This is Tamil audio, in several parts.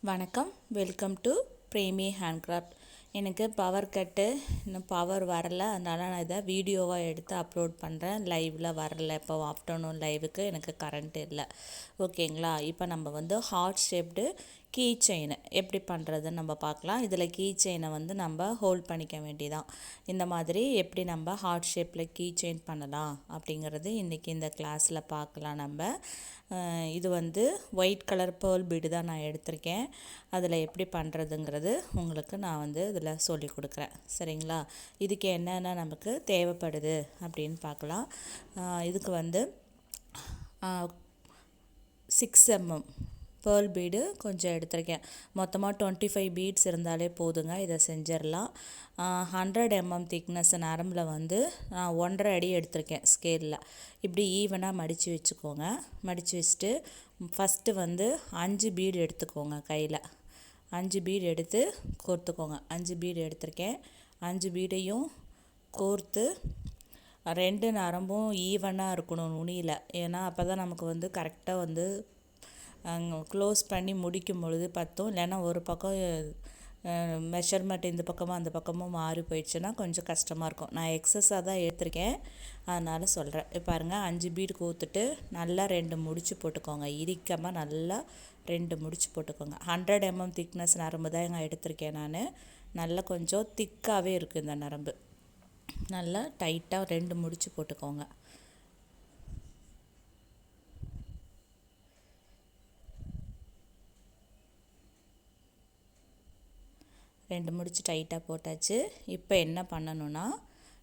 வணக்கம், வெல்கம் டு பிரேமி ஹேண்ட்கிராஃப்ட். எனக்கு பவர் கட்டு இன்னும் பவர் வரல, அதனால் நான் இதை வீடியோவாக எடுத்து அப்லோட் பண்ணுறேன். லைவில் வரல, இப்போ ஆஃப்டர்நூன் லைவுக்கு எனக்கு கரண்ட் இல்லை. ஓகேங்களா? இப்போ நம்ம வந்து ஹார்ட் ஷேப்டு கீ செயின் எப்படி பண்ணுறதுன்னு நம்ம பார்க்கலாம். இதில் கீ செயினை வந்து நம்ம ஹோல்ட் பண்ணிக்க வேண்டியதான். இந்த மாதிரி எப்படி நம்ம ஹார்ட் ஷேப்பில் கீ செயின் பண்ணலாம் அப்படிங்கிறது இன்றைக்கி இந்த கிளாஸில் பார்க்கலாம். நம்ம இது வந்து ஒயிட் கலர் பேர்ல் பீடு தான் நான் எடுத்திருக்கேன். அதில் எப்படி பண்ணுறதுங்கிறது உங்களுக்கு நான் வந்து இதில் சொல்லி கொடுக்குறேன். சரிங்களா? இதுக்கு என்னென்ன நமக்கு தேவைப்படுது அப்படின்னு பார்க்கலாம். இதுக்கு வந்து 6mm பேர்ல் பீடு கொஞ்சம் எடுத்திருக்கேன். மொத்தமாக 25 பீட்ஸ் இருந்தாலே போதுங்க, இதை செஞ்சிடலாம். 100mm திக்னஸ் நரம்பில் வந்து நான் 1.5 அடி எடுத்திருக்கேன் ஸ்கேலில். இப்படி ஈவனாக மடித்து வச்சுக்கோங்க. மடித்து வச்சுட்டு ஃபஸ்ட்டு வந்து 5 பீடு எடுத்துக்கோங்க. கையில் 5 பீடு எடுத்து கோர்த்துக்கோங்க. 5 பீடு எடுத்திருக்கேன். 5 பீடையும் கோர்த்து 2 நரம்பும் ஈவனாக இருக்கணும் நுனியில். ஏன்னா அப்போ தான் நமக்கு வந்து கரெக்டாக வந்து க்ளோஸ் பண்ணி முடிக்கும் பொழுது பத்தும். இல்லைன்னா ஒரு பக்கம் மெஷர்மெண்ட் இந்த பக்கமும் அந்த பக்கமும் மாறி போயிடுச்சுன்னா கொஞ்சம் கஷ்டமாக இருக்கும். நான் எக்ஸஸாக தான் எடுத்திருக்கேன், அதனால் சொல்கிறேன். பாருங்கள், 5 பீடு கோர்த்துட்டு நல்லா 2 முடிச்சு போட்டுக்கோங்க. இறுக்கமாக நல்லா 2 முடிச்சு போட்டுக்கோங்க. 100mm திக்னஸ் நரம்பு தான் நான் எடுத்திருக்கேன். நான் நல்லா கொஞ்சம் திக்காகவே இருக்குது இந்த நரம்பு. நல்லா டைட்டாக 2 முடிச்சு போட்டுக்கோங்க. ரெண்டு முடிச்சு டைட்டாக போட்டாச்சு. இப்போ என்ன பண்ணணுன்னா,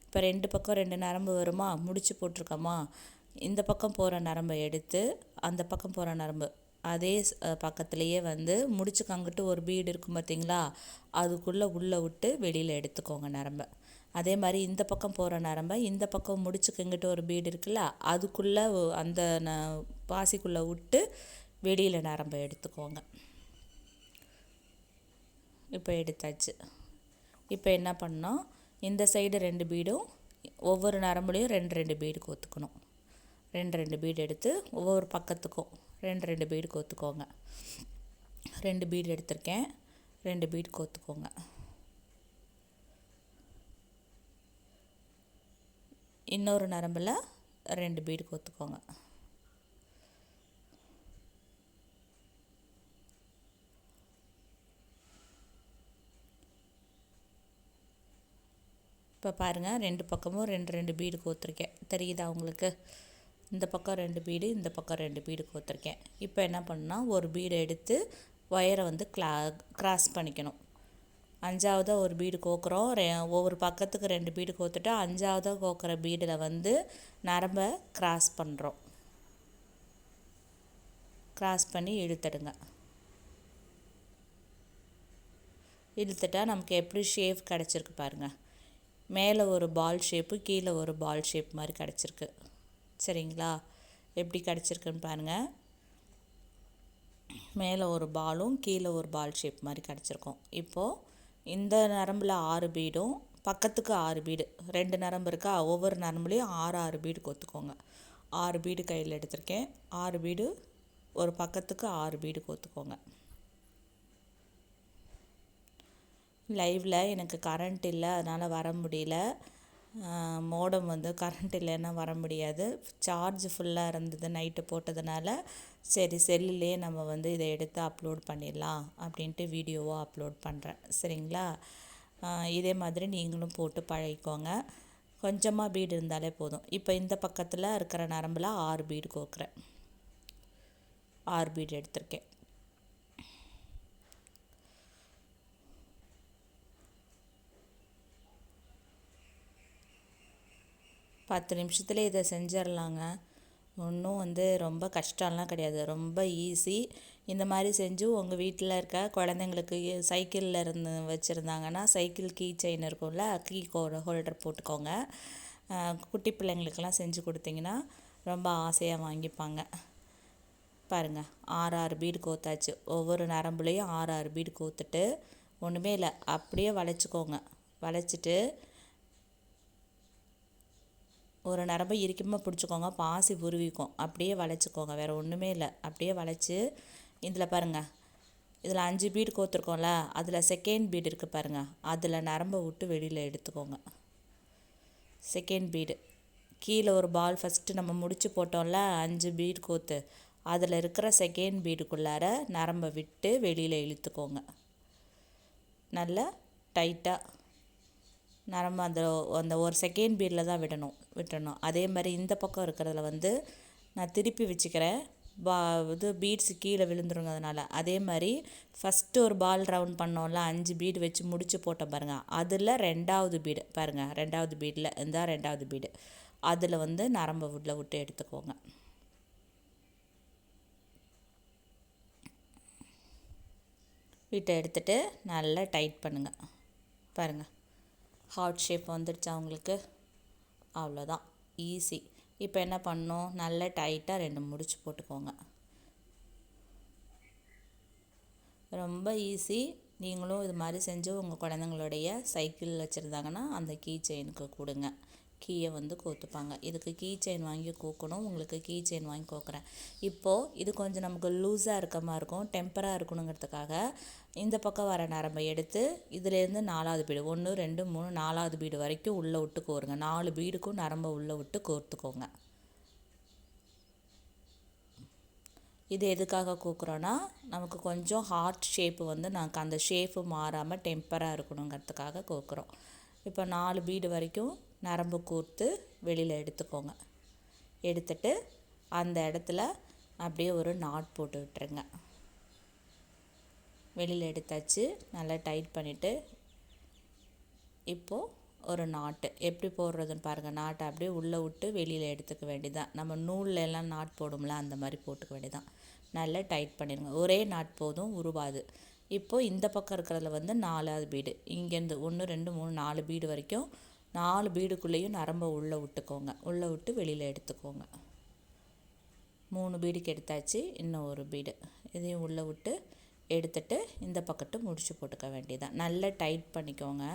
இப்போ 2 பக்கம் 2 நரம்பு வருமா, முடிச்சு போட்டிருக்கோமா, இந்த பக்கம் போகிற நரம்பை எடுத்து அந்த பக்கம் போகிற நரம்பு அதே பக்கத்துலேயே வந்து முடிச்சுக்கு அங்கிட்டு ஒரு பீடு இருக்கும் பார்த்தீங்களா, அதுக்குள்ளே உள்ளே விட்டு வெளியில் எடுத்துக்கோங்க நரம்பை. அதே மாதிரி இந்த பக்கம் போகிற நரம்பை இந்த பக்கம் முடிச்சுக்கு இங்கிட்டு ஒரு பீடு இருக்குல்ல, அதுக்குள்ளே அந்த பாசிக்குள்ளே விட்டு வெளியில் நரம்பை எடுத்துக்கோங்க. இப்போ எடுத்தாச்சு. இப்போ என்ன பண்ணோம், இந்த சைடு 2 பீடும் ஒவ்வொரு நரம்புலையும் 2 பீடு கோத்துக்கணும். 2 பீடு எடுத்து ஒவ்வொரு பக்கத்துக்கும் 2 பீடு கோத்துக்கோங்க. 2 பீடு எடுத்திருக்கேன். 2 பீடு கோத்துக்கோங்க. இன்னொரு நரம்பில் 2 பீடு கோத்துக்கோங்க. இப்போ பாருங்கள், 2 பக்கமும் 2 பீடு கோத்துருக்கேன். தெரியுதா உங்களுக்கு? இந்த பக்கம் 2 பீடு, இந்த பக்கம் 2 பீடு கோத்துருக்கேன். இப்போ என்ன பண்ணால், ஒரு பீடு எடுத்து ஒயரை வந்து கிராஸ் பண்ணிக்கணும். 5ஆவதாக ஒரு பீடு கோக்குறோம். ஒவ்வொரு பக்கத்துக்கு 2 பீடு கோத்துட்டு 5ஆவதாக கோக்குற பீடில் வந்து நரம்பை கிராஸ் பண்ணுறோம். கிராஸ் பண்ணி இழுத்துடுங்க. இழுத்துட்டா நமக்கு எப்படி ஷேப் கிடச்சிருக்கு பாருங்கள். மேலே ஒரு பால் ஷேப்பு, கீழே ஒரு பால் ஷேப் மாதிரி கிடச்சிருக்கு. சரிங்களா? எப்படி கிடச்சிருக்குன்னு பாருங்கள். மேலே ஒரு பாலும் கீழே ஒரு பால் ஷேப் மாதிரி கிடச்சிருக்கும். இப்போது இந்த நரம்பில் 6 பீடும் பக்கத்துக்கு 6 பீடு, 2 நரம்பு இருக்கா, ஒவ்வொரு நரம்புலேயும் 6 பீடு கோத்துக்கோங்க. 6 பீடு கையில் எடுத்திருக்கேன். 6 பீடு ஒரு பக்கத்துக்கு 6 பீடு கோத்துக்கோங்க. லைவில் எனக்கு கரண்ட் இல்லை, அதனால் வர முடியல. மோடம் வந்து கரண்ட் இல்லைன்னா வர முடியாது. சார்ஜ் ஃபுல்லாக இருந்தது நைட்டு போட்டதுனால, சரி செல்லுலேயே நம்ம வந்து இதை எடுத்து அப்லோட் பண்ணிடலாம் அப்படின்ட்டு வீடியோவாக அப்லோட் பண்ணுறேன். சரிங்களா? இதே மாதிரி நீங்களும் போட்டு பழகிக்கோங்க. கொஞ்சமாக பீடு இருந்தாலே போதும். இப்போ இந்த பக்கத்தில் இருக்கிற நரம்பில் 6 பீடு கோக்குறேன். 6 பீடு எடுத்திருக்கேன். பத்து நிமிஷத்தில் இதை செஞ்சிடலாங்க. ஒன்றும் வந்து ரொம்ப கஷ்டம்லாம் கிடையாது, ரொம்ப ஈஸி. இந்த மாதிரி செஞ்சு உங்கள் வீட்டில் இருக்க குழந்தைங்களுக்கு சைக்கிளில் இருந்து வச்சுருந்தாங்கன்னா சைக்கிள் கீ செயின் இருக்கும்ல, கீ ஹோல்டர் போட்டுக்கோங்க. குட்டி பிள்ளைங்களுக்கெல்லாம் செஞ்சு கொடுத்தீங்கன்னா ரொம்ப ஆசையாக வாங்கிப்பாங்க. பாருங்கள், 6 பீடு கோத்தாச்சு. ஒவ்வொரு நரம்புலேயும் 6 பீடு கோத்துட்டு ஒன்றுமே இல்லை, அப்படியே வளைச்சிக்கோங்க. வளைச்சிட்டு ஒரு நரம்பை இறுக்கமாக பிடிச்சிக்கோங்க, பாசி உருவிக்கும். அப்படியே வளைச்சிக்கோங்க, வேறு ஒன்றுமே இல்லை. அப்படியே வளைச்சி இதில் பாருங்கள், இதில் 5 பீடு கோத்துருக்கோம்ல, அதில் செகண்ட் பீடு இருக்குது பாருங்கள், அதில் நரம்பை விட்டு வெளியில் எடுத்துக்கோங்க. செகண்ட் பீடு கீழே ஒரு பால் ஃபஸ்ட்டு நம்ம முடிச்சு போட்டோம்ல 5 பீடு கோத்து, அதில் இருக்கிற செகண்ட் பீடுக்குள்ளார நரம்பை விட்டு வெளியில் இழுத்துக்கோங்க. நல்லா டைட்டாக நரம்பு அந்த ஒரு செகண்ட் பீடில் தான் விட்டணும். அதே மாதிரி இந்த பக்கம் இருக்கிறதுல வந்து நான் திருப்பி வச்சுக்கிறேன், இது பீட்ஸு கீழே விழுந்துருங்க. அதே மாதிரி ஃபஸ்ட்டு ஒரு பால் ரவுண்ட் பண்ணோம்ல, 5 பீடு வச்சு முடிச்சு போட்டோம் பாருங்கள், அதில் 2வது பீடு பாருங்கள், 2வது பீடில் இருந்தால் 2வது பீடு அதில் வந்து நரம்பை விட்டு எடுத்துக்கோங்க. எடுத்துகிட்டு நல்லா டைட் பண்ணுங்கள். பாருங்கள் ஹார்ட் ஷேப் வந்துடுச்சா உங்களுக்கு? அவ்வளோதான், ஈஸி. இப்போ என்ன பண்ணணும், நல்லா டைட்டாக 2 முடிச்சு போட்டுக்கோங்க. ரொம்ப ஈஸி. நீங்களும் இது மாதிரி செஞ்சு உங்கள் குழந்தைங்களுடைய சைக்கிள் வச்சுருந்தாங்கன்னா அந்த கீ செயினுக்கு கொடுங்க, கீயை வந்து கோத்துப்பாங்க. இதுக்கு கீ செயின் வாங்கி கோக்கணும், உங்களுக்கு கீ செயின் வாங்கி கோக்குறேன். இப்போது இது கொஞ்சம் நமக்கு லூஸாக இருக்க மாதிரி இருக்கும், டெம்பராக இருக்கணுங்கிறதுக்காக இந்த பக்கம் வர நரம்பை எடுத்து இதுலேருந்து 4வது பீடு 1 2 3 4வது பீடு வரைக்கும் உள்ளே விட்டு கோருங்க. 4 பீடுக்கும் நரம்பை உள்ளே விட்டு கோர்த்துக்கோங்க. இது எதுக்காக கோக்குறோன்னா, நமக்கு கொஞ்சம் ஹார்ட் ஷேப்பு வந்து நாங்கள் அந்த ஷேப்பு மாறாமல் டெம்பராக இருக்கணுங்கிறதுக்காக கோக்குறோம். இப்போ 4 பீடு வரைக்கும் நரம்பு கோர்த்து வெளியில் எடுத்துக்கோங்க. எடுத்துட்டு அந்த இடத்துல அப்படியே ஒரு நாட் போட்டு விட்டுருங்க. வெளியில் எடுத்தாச்சு, நல்லா டைட் பண்ணிவிட்டு இப்போது ஒரு நாட்டு எப்படி போடுறதுன்னு பாருங்கள். நாட்டை அப்படியே உள்ளே விட்டு வெளியில் எடுத்துக்க வேண்டியதான். நம்ம நூலில் எல்லாம் நாட் போடும்ல, அந்த மாதிரி போட்டுக்க வேண்டியதான். நல்லா டைட் பண்ணிடுங்க. ஒரே நாட் போதும், உருவாது. இப்போது இந்த பக்கம் இருக்கிறதுல வந்து 4வது பீடு, இங்கேருந்து 1 2 3 4 பீடு வரைக்கும் 4 பீடுக்குள்ளேயும் நரம்பை உள்ளே விட்டுக்கோங்க. உள்ளே விட்டு வெளியில் எடுத்துக்கோங்க. 3 பீடுக்கு எடுத்தாச்சு, இன்னும் ஒரு பீடு இதையும் உள்ளே விட்டு எடுத்துட்டு இந்த பக்கத்து முடிச்சு போட்டுக்க வேண்டியதான். நல்லா டைட் பண்ணிக்கோங்க.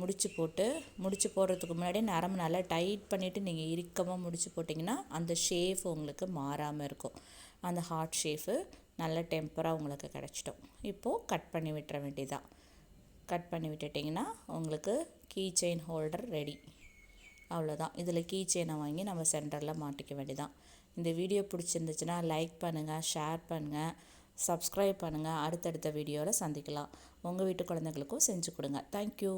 முடிச்சு போடுறதுக்கு முன்னாடி நரம்பு நல்லா டைட் பண்ணிவிட்டு நீங்கள் இறுக்கமாக முடிச்சு போட்டிங்கன்னா அந்த ஷேஃப் உங்களுக்கு மாறாமல் இருக்கும். அந்த ஹார்ட் ஷேஃபு நல்ல டெம்பராக உங்களுக்கு கிடச்சிட்டோம். இப்போது கட் பண்ணி விட்டுற வேண்டியதான். கட் பண்ணி விட்டுட்டிங்கன்னா உங்களுக்கு கீ செயின் ஹோல்டர் ரெடி. அவ்வளோதான். இதில் கீ செயினை வாங்கி நம்ம சென்டரில் மாட்டிக்க வேண்டியதான். இந்த வீடியோ பிடிச்சிருந்துச்சுன்னா லைக் பண்ணுங்கள், ஷேர் பண்ணுங்கள், சப்ஸ்கிரைப் பண்ணுங்கள். அடுத்தடுத்த வீடியோவில் சந்திக்கலாம். உங்கள் வீட்டு குழந்தைங்களுக்கும் செஞ்சு கொடுங்க. தேங்க்யூ.